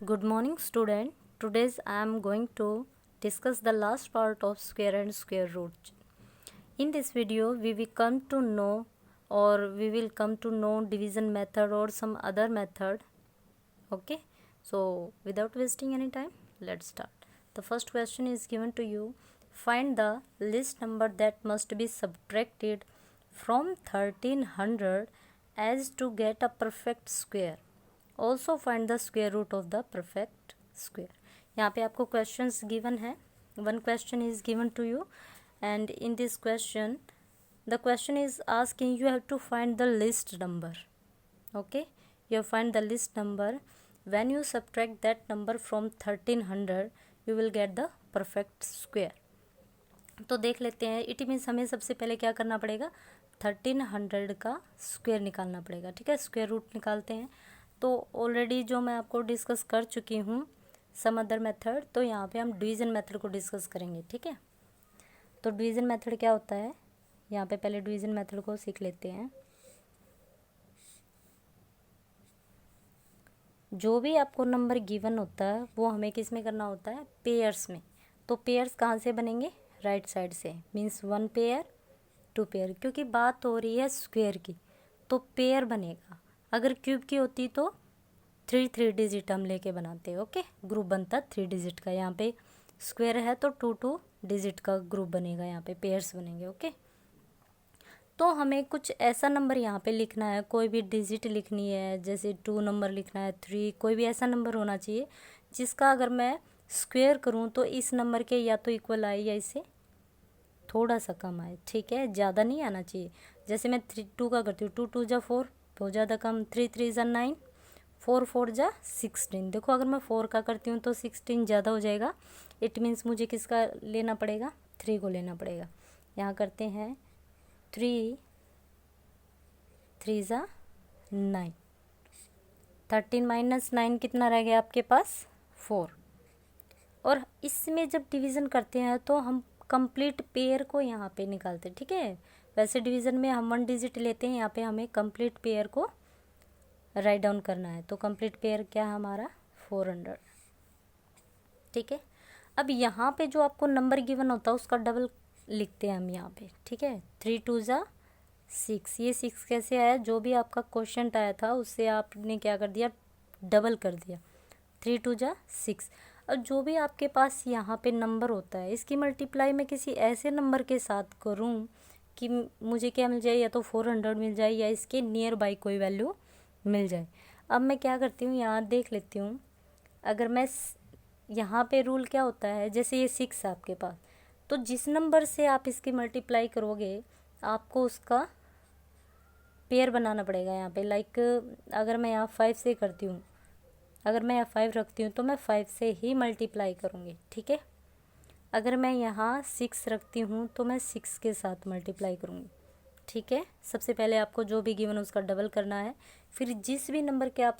Good morning, student. Today I am going to discuss the last part of square and square root. In this video, we will come to know division method or some other method. Okay. So without wasting any time, let's start. The first question is given to you. Find the least number that must be subtracted from 1300 as to get a perfect square. Also find the square root of the perfect square. यहाँ पे आपको questions given है. One question is given to you and in this question the question is asking you have to find the least number. Okay, you find the least number. When you subtract that number from 1300 you will get the perfect square. तो देख लेते हैं. It means हमें सबसे पहले क्या करना पड़ेगा, 1300 का स्क्वेयर निकालना पड़ेगा. ठीक है, स्क्वेयर रूट निकालते हैं. तो ऑलरेडी जो मैं आपको डिस्कस कर चुकी हूँ सम अदर मेथड, तो यहाँ पे हम डिवीज़न मेथड को डिस्कस करेंगे. ठीक है, तो डिवीज़न मेथड क्या होता है, यहाँ पे पहले डिवीज़न मेथड को सीख लेते हैं. जो भी आपको नंबर गिवन होता है वो हमें किस में करना होता है, पेयर्स में. तो पेयर्स कहाँ से बनेंगे, राइट साइड से. मीन्स 1 पेयर 2 पेयर, क्योंकि बात हो रही है स्क्वेयर की तो पेयर बनेगा. अगर क्यूब की होती तो 3 डिजिट हम लेके बनाते. ओके, ग्रुप बनता 3 डिजिट का. यहाँ पे स्क्वायर है तो 2 डिजिट का ग्रुप बनेगा, यहाँ पे पेयर्स बनेंगे. ओके, तो हमें कुछ ऐसा नंबर यहाँ पे लिखना है, कोई भी डिजिट लिखनी है, जैसे 2 नंबर लिखना है, 3, कोई भी ऐसा नंबर होना चाहिए जिसका अगर मैं स्क्वेयर करूँ तो इस नंबर के या तो इक्वल आए या इससे थोड़ा सा कम आए. ठीक है, ज़्यादा नहीं आना चाहिए. जैसे मैं 2 का करती हूँ, 2 2 जा 4, बहुत ज़्यादा कम. 3 3 जा 9, 4 4 जा 16. देखो अगर मैं 4 का करती हूँ तो 16 ज़्यादा हो जाएगा. इट मीन्स मुझे किसका लेना पड़ेगा, 3 को लेना पड़ेगा. यहाँ करते हैं 3 3 जा 9. 13 माइनस 9 कितना रह गया आपके पास, 4. और इसमें जब डिवीज़न करते हैं तो हम कंप्लीट पेयर को यहाँ पे निकालते हैं. ठीक है, वैसे डिवीज़न में हम 1 डिजिट लेते हैं, यहाँ पे हमें कंप्लीट पेयर को राइट डाउन करना है. तो कंप्लीट पेयर क्या है हमारा, 400. ठीक है, अब यहाँ पे जो आपको नंबर गिवन होता है उसका डबल लिखते हैं हम यहाँ पे. ठीक है, 3 2 जा 6. ये 6 कैसे आया, जो भी आपका क्वेश्चन आया था उससे आपने क्या कर दिया, डबल कर दिया. 3 2 जा 6. और जो भी आपके पास यहाँ पे नंबर होता है इसकी मल्टीप्लाई मैं किसी ऐसे नंबर के साथ करूँ कि मुझे क्या मिल जाए, या तो 400 मिल जाए या इसके नियर बाई कोई वैल्यू मिल जाए. अब मैं क्या करती हूँ, यहाँ देख लेती हूँ. अगर मैं यहाँ पे रूल क्या होता है, जैसे ये 6 है आपके पास, तो जिस नंबर से आप इसकी मल्टीप्लाई करोगे आपको उसका पेयर बनाना पड़ेगा. यहाँ पे लाइक अगर मैं यहाँ 5 से करती हूँ, अगर मैं यहाँ 5 रखती हूँ तो मैं 5 से ही मल्टीप्लाई करूँगी. ठीक है, अगर मैं यहाँ 6 रखती हूँ तो मैं 6 के साथ मल्टीप्लाई करूँगी. ठीक है, सबसे पहले आपको जो भी गिवन उसका डबल करना है, फिर जिस भी नंबर के आप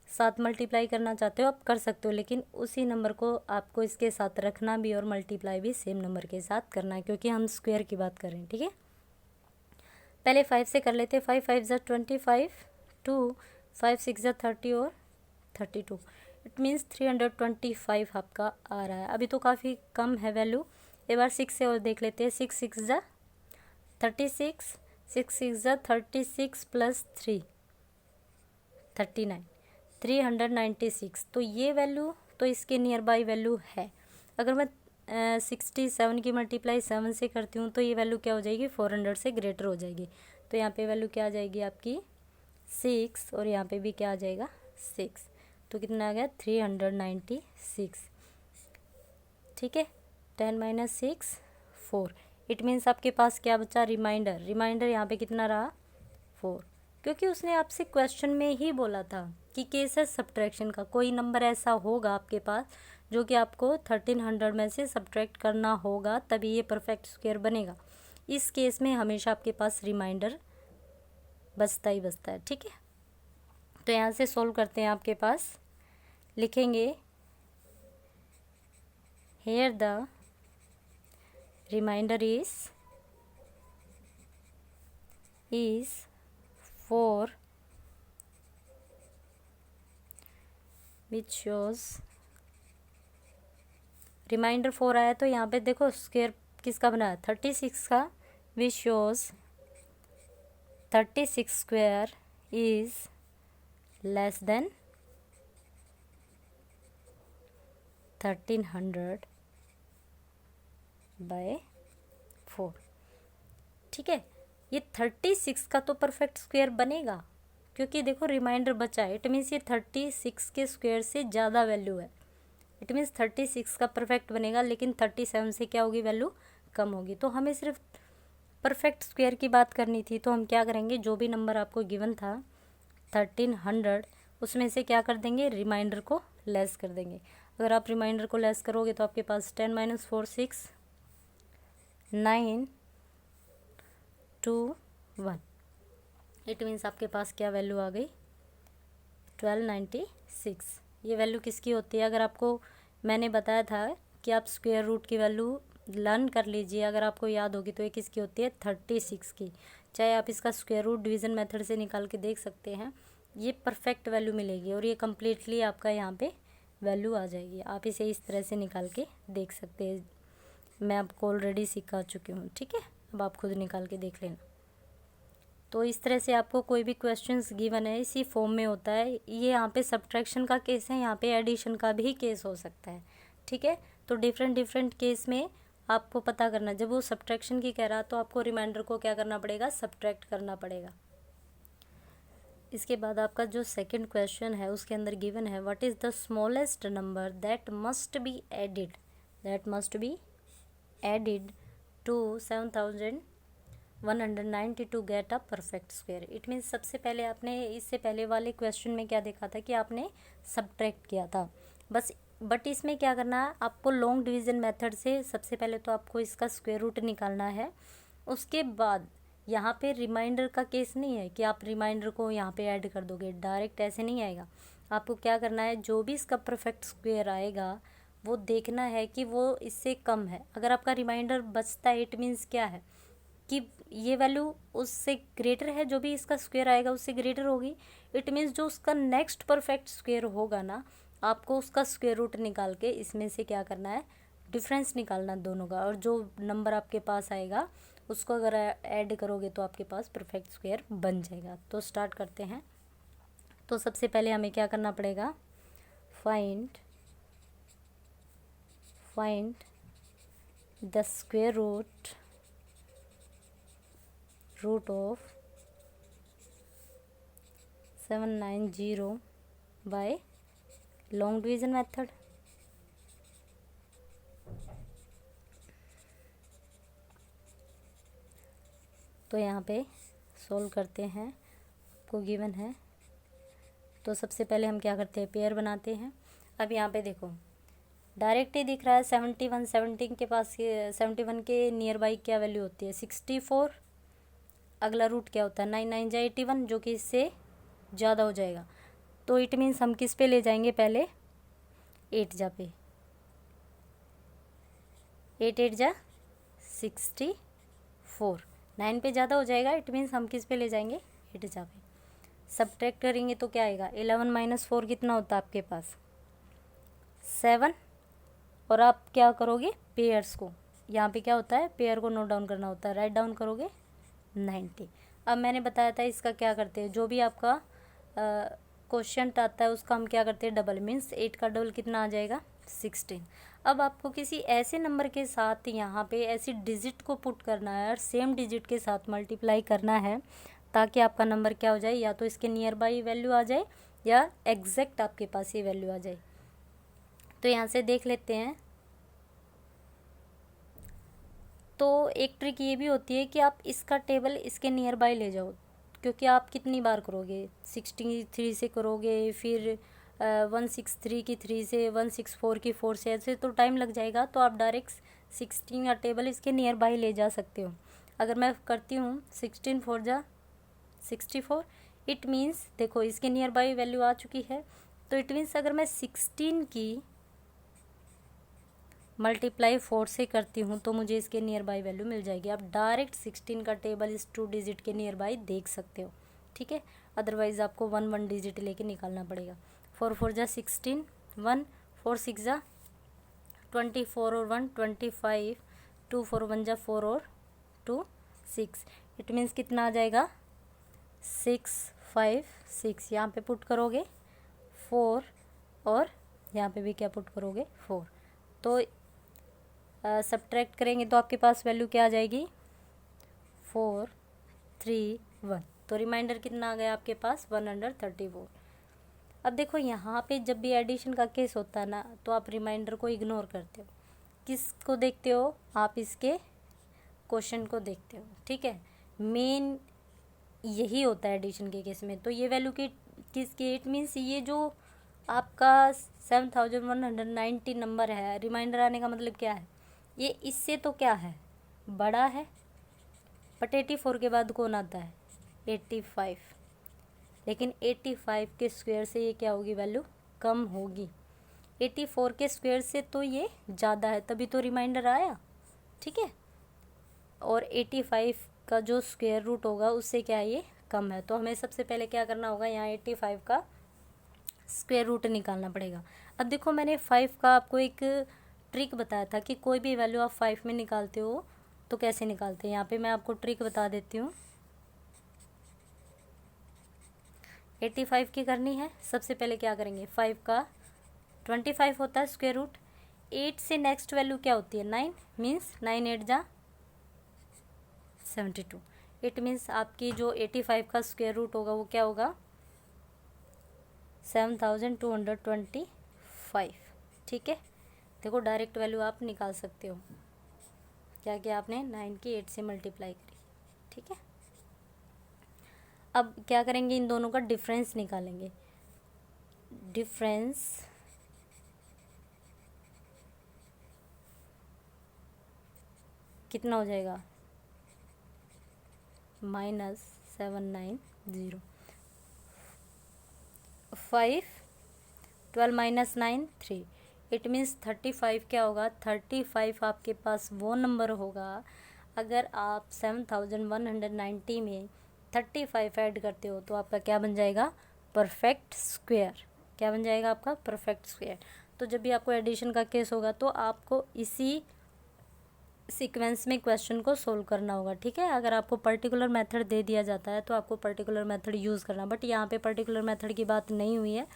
साथ मल्टीप्लाई करना चाहते हो आप कर सकते हो, लेकिन उसी नंबर को आपको इसके साथ रखना भी और मल्टीप्लाई भी सेम नंबर के साथ करना है, क्योंकि हम स्क्वायर की बात कर रहे हैं. ठीक है, पहले 5 से कर लेते. 5 5 जा 25, 2 5 6 जा 30 और 32. इट मीन्स 325 आपका आ रहा है. अभी तो काफ़ी कम है वैल्यू. एक बार 6 से और देख लेते हैं. 6 6 जा 36, 6 6 जा 36 प्लस 3 39, 396. तो ये वैल्यू तो इसके नियर बाई वैल्यू है. अगर मैं 67 की मल्टीप्लाई 7 से करती हूँ तो ये वैल्यू क्या हो जाएगी, 400 से ग्रेटर हो जाएगी. तो यहाँ पे वैल्यू क्या आ जाएगी आपकी 6, और यहाँ पे भी क्या आ जाएगा 6. तो कितना आ गया 396. ठीक है, 10 माइनस 6 4. इट मीन्स आपके पास क्या बचा, रिमाइंडर. रिमाइंडर यहाँ पे कितना रहा 4, क्योंकि उसने आपसे क्वेश्चन में ही बोला था कि केस है सब्ट्रैक्शन का. कोई नंबर ऐसा होगा आपके पास जो कि आपको 1300 में से सब्ट्रैक्ट करना होगा, तभी ये परफेक्ट स्क्वायर बनेगा. इस केस में हमेशा आपके पास रिमाइंडर बचता ही बचता है. ठीक है, तो यहाँ से सोल्व करते हैं. आपके पास लिखेंगे here the remainder is 4 which shows remainder 4 आया तो यहाँ पे देखो स्क्वायर किसका बना है 36 का, which shows 36 square is less than 1300 by 4। ठीक है, ये 36 का तो परफेक्ट स्क्वायर बनेगा क्योंकि देखो रिमाइंडर बचा है, इट मीन्स ये 36 के स्क्वायर से ज़्यादा वैल्यू है। इट मीन्स 36 का परफेक्ट बनेगा, लेकिन 37 से क्या होगी वैल्यू कम होगी। तो हमें सिर्फ परफेक्ट स्क्वायर की बात करनी थी, तो हम क्या करेंगे, जो भी नंबर आपको गिवन था 1300 उसमें से क्या कर देंगे, रिमाइंडर को लेस कर देंगे। अगर आप रिमाइंडर को लेस करोगे तो आपके पास 10 - 4 6 9 2 1, इट मीन्स आपके पास क्या वैल्यू आ गई 1296। ये वैल्यू किसकी होती है, अगर आपको मैंने बताया था कि आप स्क्वायर रूट की वैल्यू लर्न कर लीजिए, अगर आपको याद होगी तो ये किसकी होती है 36 की। चाहे आप इसका स्क्वायर रूट डिवीज़न मेथड से निकाल के देख सकते हैं, ये परफेक्ट वैल्यू मिलेगी और ये कम्प्लीटली आपका यहाँ पे वैल्यू आ जाएगी। आप इसे इस तरह से निकाल के देख सकते हैं, मैं आपको ऑलरेडी सिखा चुकी हूँ। ठीक है, अब आप खुद निकाल के देख लेना। तो इस तरह से आपको कोई भी क्वेश्चंस गिवन है इसी फॉर्म में होता है। ये यहाँ पे सब्ट्रैक्शन का केस है, यहाँ पे एडिशन का भी केस हो सकता है। ठीक है, तो डिफरेंट केस में आपको पता करना, जब वो सब्ट्रैक्शन की कह रहा तो आपको रिमाइंडर को क्या करना पड़ेगा, सब्ट्रैक्ट करना पड़ेगा। इसके बाद आपका जो सेकंड क्वेश्चन है उसके अंदर गिवन है what is the smallest number that must be added to 7190 to get a perfect square. It means सबसे पहले आपने इससे पहले वाले क्वेश्चन में क्या देखा था कि आपने सब्ट्रैक्ट किया था बस, बट इसमें क्या करना है आपको, लॉन्ग डिवीज़न मेथड से सबसे पहले तो आपको इसका स्क्वायर रूट निकालना है। उसके बाद यहाँ पे रिमाइंडर का केस नहीं है कि आप रिमाइंडर को यहाँ पे ऐड कर दोगे, डायरेक्ट ऐसे नहीं आएगा। आपको क्या करना है, जो भी इसका परफेक्ट स्क्वायर आएगा वो देखना है कि वो इससे कम है। अगर आपका रिमाइंडर बचता है, इट मीन्स क्या है कि ये वैल्यू उससे ग्रेटर है, जो भी इसका स्क्वायर आएगा उससे ग्रेटर होगी। इट मीन्स जो उसका नेक्स्ट परफेक्ट स्क्वायर होगा ना, आपको उसका स्क्वायर रूट निकाल के इसमें से क्या करना है, डिफरेंस निकालना दोनों का, और जो नंबर आपके पास आएगा उसको अगर ऐड करोगे तो आपके पास परफेक्ट स्क्वायर बन जाएगा। तो स्टार्ट करते हैं। तो सबसे पहले हमें क्या करना पड़ेगा, find the square root of 790 by long division method. तो यहाँ पे सोल्व करते हैं, आपको गिवन है। तो सबसे पहले हम क्या करते हैं, पेयर बनाते हैं। अब यहाँ पे देखो डायरेक्ट ही दिख रहा है 71 के पास, 71 के नियर बाई क्या वैल्यू होती है 64। अगला रूट क्या होता है 9 9 जा 81, जो कि इससे ज़्यादा हो जाएगा। तो इट मीन्स हम किस पे ले जाएंगे, पहले 8 जा पे, 8 8 जा 64, 9 पे ज़्यादा हो जाएगा। इट मीन्स हम किस पे ले जाएंगे, 8 जा पे। सब्ट्रैक्ट करेंगे तो क्या आएगा, 11 - 4 कितना होता है आपके पास 7। और आप क्या करोगे, पेयर्स को, यहाँ पे क्या होता है पेयर को नोट डाउन करना होता है, राइट डाउन करोगे 90। अब मैंने बताया था इसका क्या करते हैं, जो भी आपका क्वेश्चन आता है उसका हम क्या करते हैं, डबल। मीन्स 8 का डबल कितना आ जाएगा 16। अब आपको किसी ऐसे नंबर के साथ यहाँ पे ऐसी डिजिट को पुट करना है और सेम डिजिट के साथ मल्टीप्लाई करना है, ताकि आपका नंबर क्या हो जाए, या तो इसके नियर बाई वैल्यू आ जाए या एग्जैक्ट आपके पास ये वैल्यू आ जाए। तो यहाँ से देख लेते हैं। तो एक ट्रिक ये भी होती है कि आप इसका टेबल इसके नियर बाय ले जाओ, क्योंकि आप कितनी बार करोगे, 63 से करोगे, फिर 163 की 3 से, 164 की 4 से, ऐसे तो टाइम लग जाएगा। तो आप डायरेक्ट 16 का टेबल इसके नियर बाय ले जा सकते हो। अगर मैं करती हूँ 16 4 जा 64, इट मीन्स देखो इसके नियर बाय वैल्यू आ चुकी है। तो इट मीन्स अगर मैं 16 की मल्टीप्लाई 4 से करती हूँ तो मुझे इसके नियर बाई वैल्यू मिल जाएगी। आप डायरेक्ट 16 का टेबल इस 2 डिजिट के नियर बाई देख सकते हो। ठीक है, अदरवाइज़ आपको 1 1 डिजिट लेके निकालना पड़ेगा। 4 4 जा 16, 1 4 6 जा 24 और 1 25, 2 4 1 जा 4 और 2 6। इट मीन्स कितना आ जाएगा 6 5 6। यहाँ पे पुट करोगे 4 और यहाँ पे भी क्या पुट करोगे 4। तो सब्ट्रैक्ट करेंगे तो आपके पास वैल्यू क्या आ जाएगी 4 3 1। तो रिमाइंडर कितना आ गया आपके पास 134। अब देखो यहाँ पे जब भी एडिशन का केस होता है ना तो आप रिमाइंडर को इग्नोर करते हो। किसको देखते हो आप, इसके क्वेश्चन को देखते हो, ठीक है। मेन यही होता है एडिशन के केस में। तो ये वैल्यू की किसकी, इट मीन्स ये जो आपका 7190 नंबर है, रिमाइंडर आने का मतलब क्या है, ये इससे तो क्या है बड़ा है। बट 84 के बाद कौन आता है 85, लेकिन 85 के स्क्वायर से ये क्या होगी वैल्यू कम होगी। 84 के स्क्वायर से तो ये ज़्यादा है, तभी तो रिमाइंडर आया, ठीक है। और 85 का जो स्क्वायर रूट होगा उससे क्या है ये कम है। तो हमें सबसे पहले क्या करना होगा, यहाँ 85 का स्क्वायर रूट निकालना पड़ेगा। अब देखो मैंने 5 का आपको एक ट्रिक बताया था कि कोई भी वैल्यू आप 5 में निकालते हो तो कैसे निकालते हैं। यहाँ पे मैं आपको ट्रिक बता देती हूँ। 85 की करनी है, सबसे पहले क्या करेंगे 5 का 25 होता है स्क्वायर रूट। 8 से नेक्स्ट वैल्यू क्या होती है 9, मीन्स 9 8 जा 72। इट मीन्स आपकी जो 85 का स्क्वायर रूट होगा वो क्या होगा 7225, ठीक है। देखो डायरेक्ट वैल्यू आप निकाल सकते हो। क्या किया आपने 9 की 8 से मल्टीप्लाई करी, ठीक है। अब क्या करेंगे, इन दोनों का डिफरेंस निकालेंगे। डिफरेंस कितना हो जाएगा -790। 5 12 - 9 3। इट मीन्स 35 क्या होगा 35 आपके पास वो नंबर होगा अगर आप 7190 में 35 ऐड करते हो तो आपका क्या बन जाएगा परफेक्ट स्क्वायर। क्या बन जाएगा आपका परफेक्ट स्क्वायर। तो जब भी आपको एडिशन का केस होगा तो आपको इसी सीक्वेंस में क्वेश्चन को सोल्व करना होगा, ठीक है। अगर आपको पर्टिकुलर मेथड दे दिया जाता है तो आपको पर्टिकुलर मेथड यूज़ करना, बट यहाँ पे पर्टिकुलर मेथड की बात नहीं हुई है।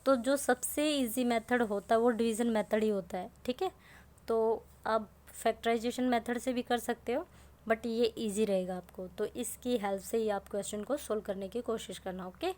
तो जो सबसे इजी मेथड होता है वो डिवीज़न मेथड ही होता है, ठीक है। तो आप फैक्टराइजेशन मेथड से भी कर सकते हो, बट ये इजी रहेगा आपको। तो इसकी हेल्प से ही आप क्वेश्चन को सोल्व करने की कोशिश करना, ओके।